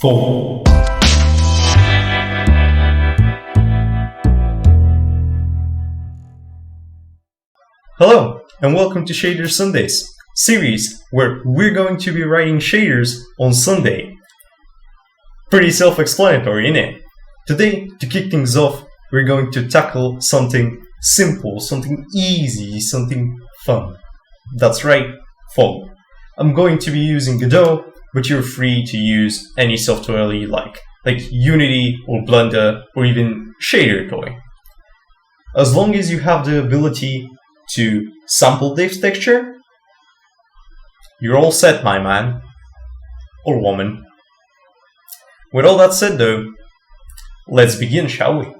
Fog. Hello, and welcome to Shader Sundays, series where we're going to be writing shaders on Sunday. Pretty self-explanatory, innit? Today, to kick things off, we're going to tackle something simple, something easy, something fun. That's right, fog. I'm going to be using Godot, but you're free to use any software you like Unity or Blender or even Shader Toy. As long as you have the ability to sample this texture, you're all set, my man. Or woman. With all that said though, let's begin, shall we?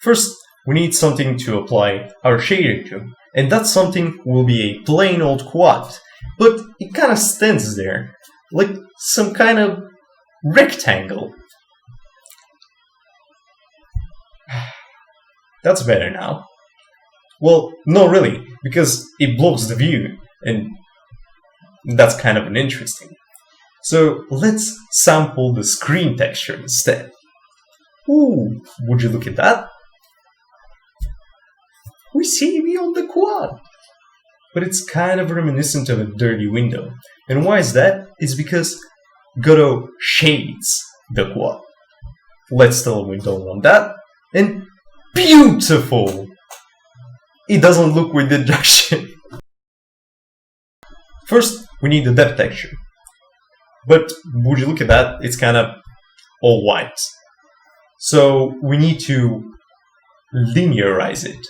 First, we need something to apply our shader to, and that something will be a plain old quad, but it kind of stands there, like some kind of rectangle. That's better now. Well, no really, because it blocks the view, and that's kind of interesting. So let's sample the screen texture instead. Ooh, would you look at that? We see beyond the quad. But it's kind of reminiscent of a dirty window. And why is that? It's because Godot shades the quad. Let's tell a window on that. And beautiful! It doesn't look with the direction. First, we need the depth texture. But would you look at that? It's kind of all white. So we need to linearize it.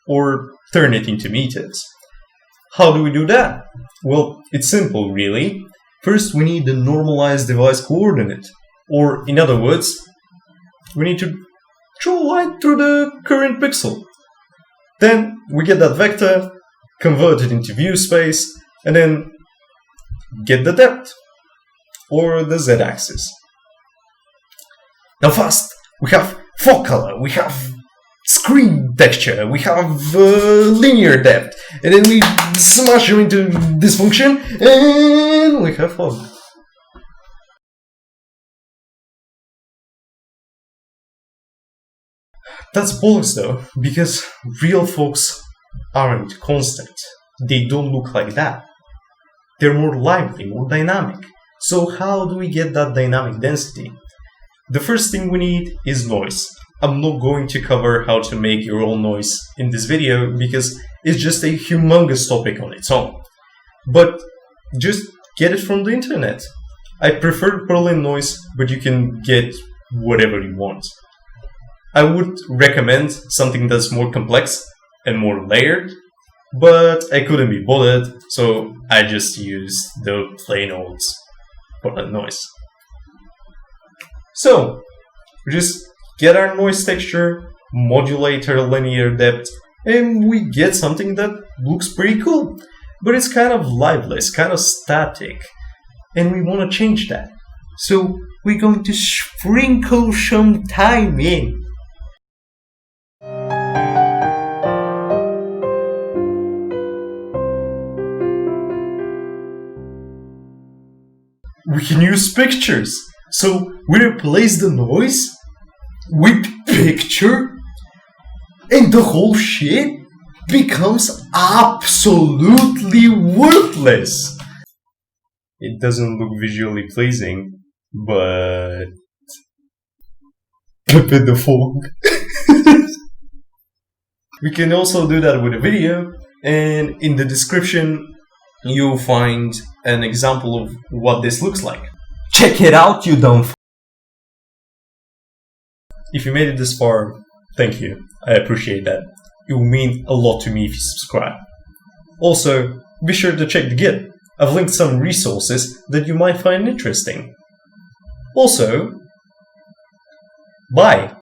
Or turn it into meters. How do we do that? Well, it's simple, really. First, we need the normalized device coordinate. Or, in other words, we need to draw a line through the current pixel. Then, we get that vector, convert it into view space, and then get the depth, or the z-axis. Now first, we have fog color, we have screen texture, we have linear depth, and then we smash them into this function, and we have fog. That's bollocks though, because real fogs aren't constant. They don't look like that. They're more lively, more dynamic. So how do we get that dynamic density? The first thing we need is noise. I'm not going to cover how to make your own noise in this video because it's just a humongous topic on its own. But just get it from the internet. I prefer Berlin noise, but you can get whatever you want. I would recommend something that's more complex and more layered, but I couldn't be bothered, so I just used the plain old Portland noise. So, we just get our noise texture, modulate our linear depth, and we get something that looks pretty cool. But it's kind of lifeless, kind of static, and we want to change that. So, we're going to sprinkle some time in. We can use pictures, so we replace the noise with picture, and the whole shit becomes absolutely worthless. It doesn't look visually pleasing, but Pepe the Fog. We can also do that with a video, and in the description you'll find an example of what this looks like. Check it out, you dumb f***. If you made it this far, thank you. I appreciate that. It will mean a lot to me if you subscribe. Also, be sure to check the Git. I've linked some resources that you might find interesting. Also, bye!